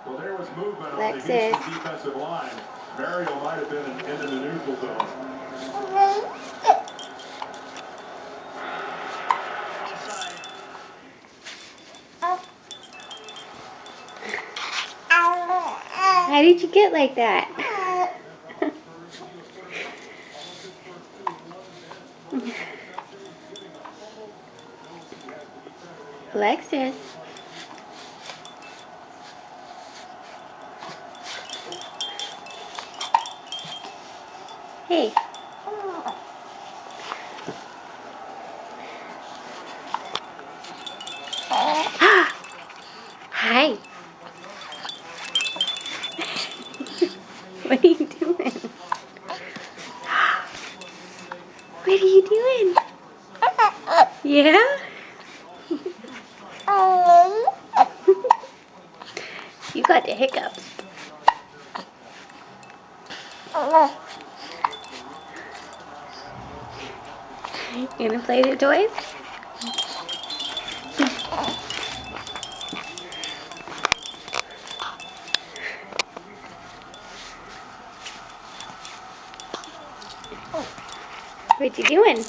Well, there was movement on the Alexis. Houston defensive line. Mariel might have been into the neutral zone. Offside. How did you get like that? Alexis. Hey. Hi. What are you doing? What are you doing? Yeah? You got the hiccups. You gonna play the toys? What you doing?